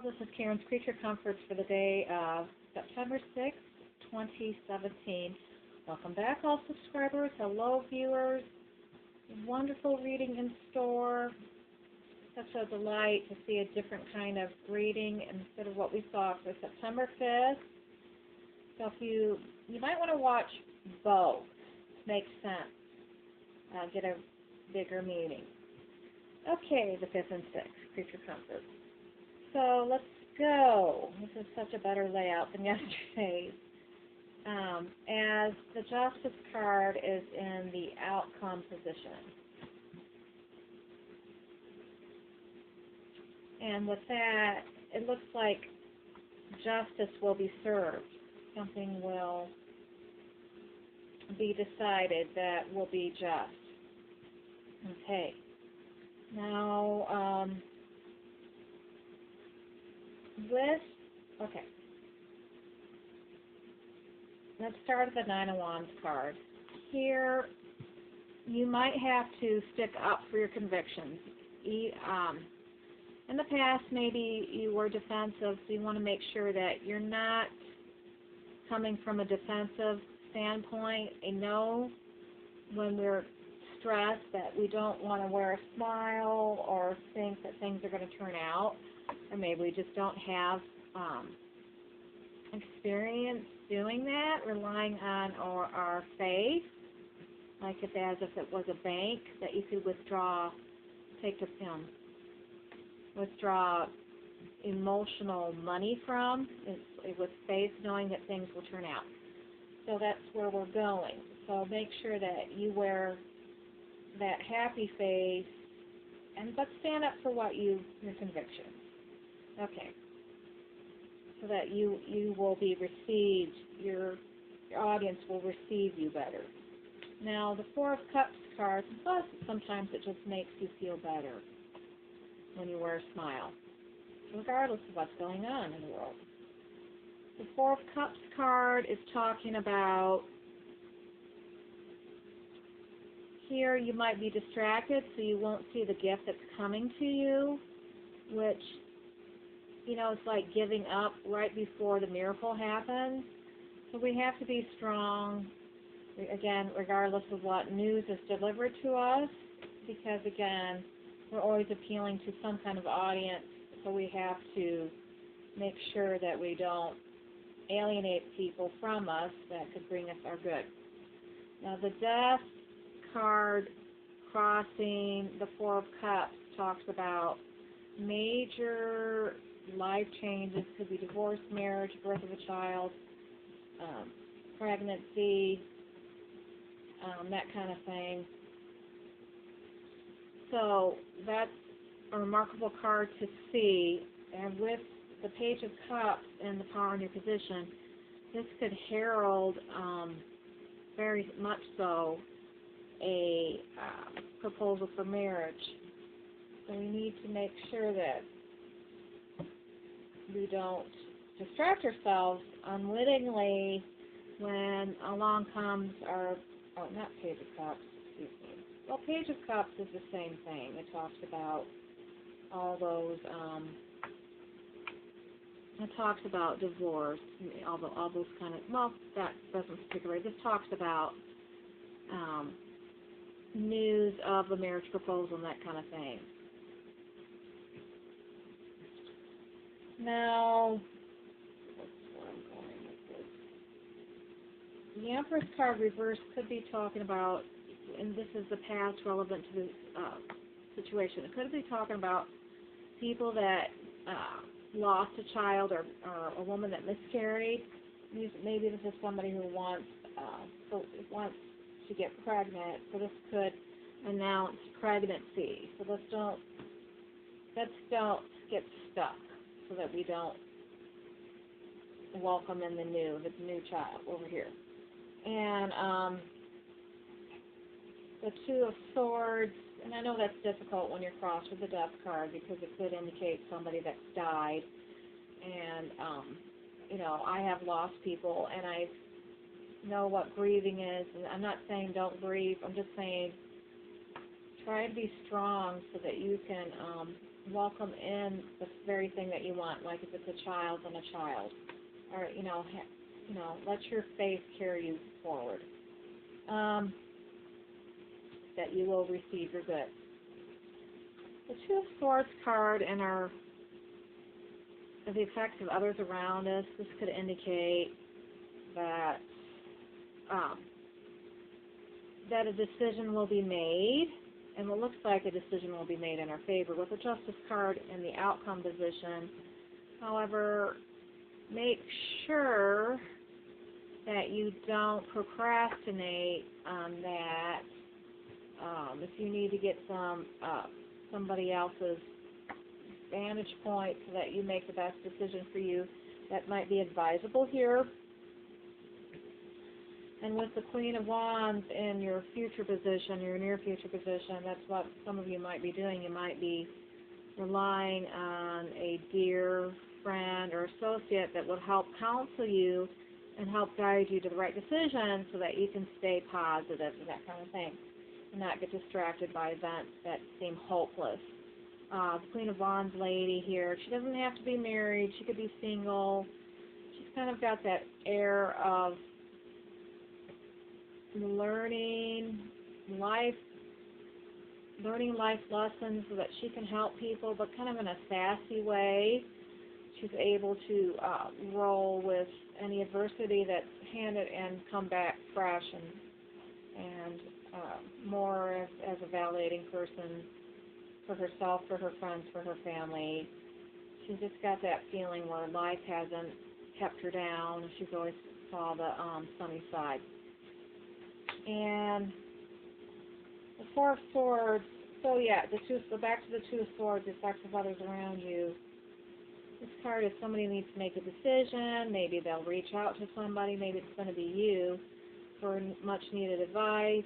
This is Karen's Creature Comforts for the day of September 6th, 2017. Welcome back, all subscribers. Hello, viewers. Wonderful reading in store. Such a delight to see a different kind of reading instead of what we saw for September 5th. So if you might want to watch both. Makes sense. Get a bigger meaning. Okay, the 5th and 6th, Creature Comforts. So let's go. This is such a better layout than yesterday's. As the Justice card is in the outcome position. And with that, it looks like justice will be served. Something will be decided that will be just. Okay. Now, let's start with the Nine of Wands card. Here, you might have to stick up for your convictions. In the past, maybe you were defensive, so you want to make sure that you're not coming from a defensive standpoint. I know when we're stressed that we don't want to wear a smile or think that things are going to turn out, or maybe we just don't have experience doing that, relying on our faith, like as if it was a bank that you could withdraw emotional money from, with faith, knowing that things will turn out. So that's where we're going. So make sure that you wear that happy face, but stand up for your convictions. Okay. So that you will be received, your audience will receive you better. Now, the Four of Cups card, plus sometimes it just makes you feel better when you wear a smile, regardless of what's going on in the world. The Four of Cups card is talking about, here you might be distracted, so you won't see the gift that's coming to you, which, it's like giving up right before the miracle happens. So we have to be strong, again, regardless of what news is delivered to us, because, again, we're always appealing to some kind of audience, so we have to make sure that we don't alienate people from us that could bring us our good. Now, the Death card crossing the Four of Cups talks about major life changes. Could be divorce, marriage, birth of a child, pregnancy, that kind of thing. So that's a remarkable card to see. And with the Page of Cups and the Power in your position, this could herald, very much so, a proposal for marriage. So we need to make sure that we don't distract ourselves unwittingly when along comes not Page of Cups, excuse me. Well, Page of Cups is the same thing. It talks about all those, it talks about divorce, all those kind of, well, that doesn't particularly, this talks about news of the marriage proposal and that kind of thing. Now, that's where I'm going with this. The Empress card reversed could be talking about, and this is the past relevant to this situation, it could be talking about people that lost a child or a woman that miscarried. Maybe this is somebody who wants to get pregnant, so this could announce pregnancy. So let's don't get stuck, so that we don't welcome in the new child over here. And the Two of Swords, and I know that's difficult when you're crossed with the Death card because it could indicate somebody that's died. And, I have lost people, and I know what grieving is. And I'm not saying don't grieve. I'm just saying try to be strong so that you can welcome in the very thing that you want, like if it's a child, then a child. Or, let your faith carry you forward. That you will receive your good. The Two of Swords card and the effects of others around us, this could indicate that that a decision will be made, and it looks like a decision will be made in our favor with the Justice card in the outcome position. However, make sure that you don't procrastinate on that. If you need to get somebody else's vantage point so that you make the best decision for you, that might be advisable here. And with the Queen of Wands in your future position, your near future position, that's what some of you might be doing. You might be relying on a dear friend or associate that will help counsel you and help guide you to the right decision so that you can stay positive and that kind of thing, and not get distracted by events that seem hopeless. The Queen of Wands lady here, she doesn't have to be married. She could be single. She's kind of got that air of learning life lessons so that she can help people, but kind of in a sassy way. She's able to roll with any adversity that's handed and come back fresh and more as a validating person for herself, for her friends, for her family. She's just got that feeling where life hasn't kept her down. She's always saw the sunny side. And the Four of Swords, so yeah, back to the Two of Swords, the effects of others around you. This card is somebody needs to make a decision. Maybe they'll reach out to somebody. Maybe it's going to be you for much needed advice.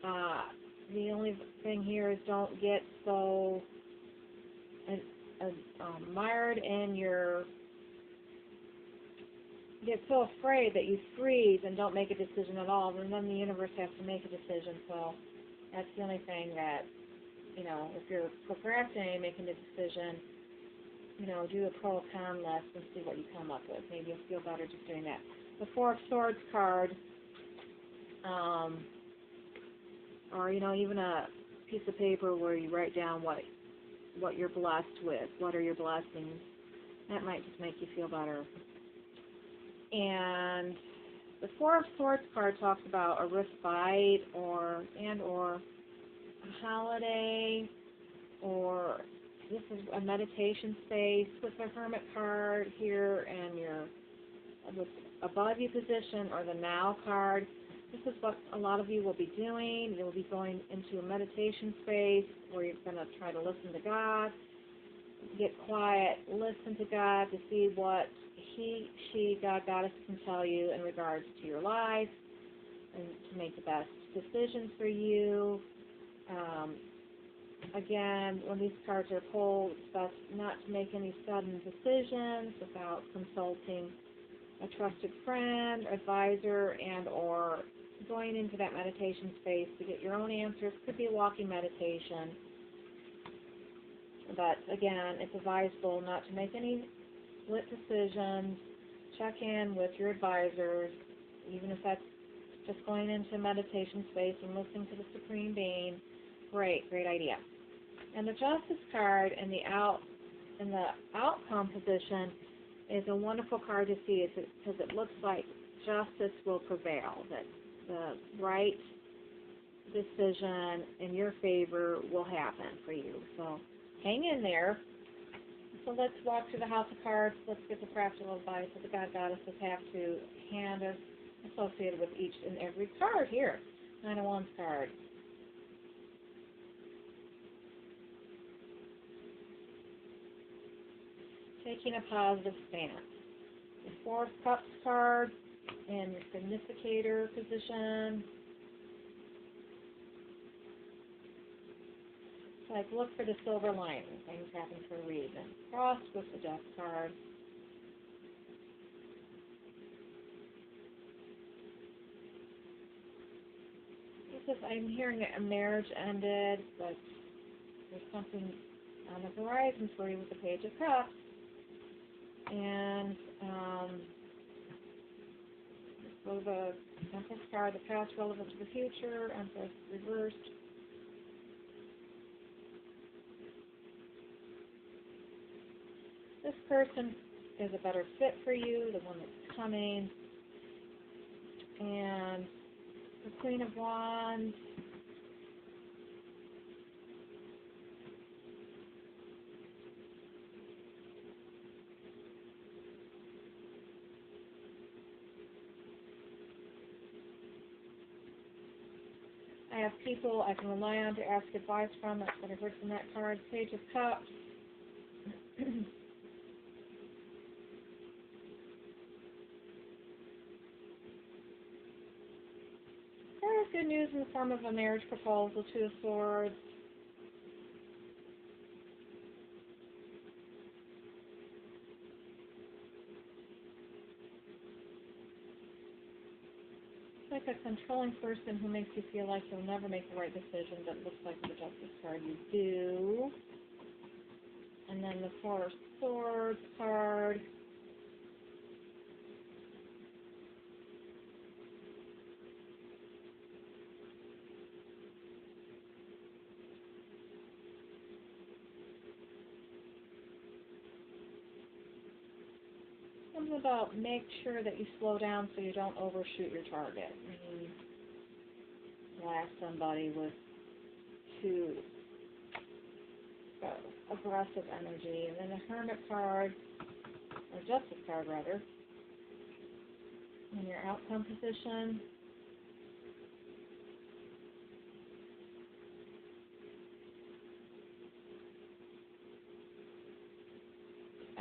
The only thing here is don't get so mired in get so afraid that you freeze and don't make a decision at all, and then the universe has to make a decision. So that's the only thing that, if you're procrastinating making a decision, do a pro-con list and see what you come up with. Maybe you'll feel better just doing that. The Four of Swords card, or, even a piece of paper where you write down what you're blessed with, what are your blessings. That might just make you feel better. And the Four of Swords card talks about a respite or a holiday, or this is a meditation space with the Hermit card here and your above you position, or the Now card. This is what a lot of you will be doing. You'll be going into a meditation space where you're going to try to listen to God, get quiet, listen to God to see what He, she, God, Goddess can tell you in regards to your life and to make the best decisions for you. Again, when these cards are pulled, it's best not to make any sudden decisions without consulting a trusted friend, advisor, and or going into that meditation space to get your own answers. Could be a walking meditation. But again, it's advisable not to make any split decisions. Check in with your advisors, even if that's just going into a meditation space and listening to the Supreme Being. Great idea. And the Justice card in the outcome position is a wonderful card to see because it looks like justice will prevail, that the right decision in your favor will happen for you. So hang in there. So let's walk through the House of Cards. Let's get the practical advice that the God Goddesses have to hand us associated with each and every card here. Nine of Wands card. Taking a positive stance. The Four of Cups card in your significator position. It's like, look for the silver lining. Things happen for a reason. Cross with the Death card. I'm hearing that a marriage ended, but there's something on the horizon for you with the Page of Cups. And so the Empress card, the past relevant to the future, Empress reversed. This person is a better fit for you, the one that's coming. And the Queen of Wands. I have people I can rely on to ask advice from. That's what I heard from that card. Page of Cups. There is good news in the form of a marriage proposal, Two of Swords. It's like a controlling person who makes you feel like you'll never make the right decision, but it looks like the Justice card you do. And then the Four of Swords card. Something about make sure that you slow down so you don't overshoot your target. Blast somebody with too aggressive energy. And then the Hermit card, or Justice card rather, in your outcome position.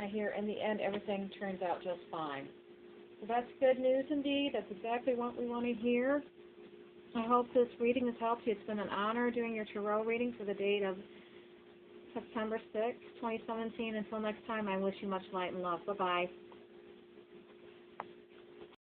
I hear in the end everything turns out just fine. So that's good news indeed. That's exactly what we want to hear. I hope this reading has helped you. It's been an honor doing your tarot reading for the date of September 6, 2017. Until next time, I wish you much light and love. Bye-bye.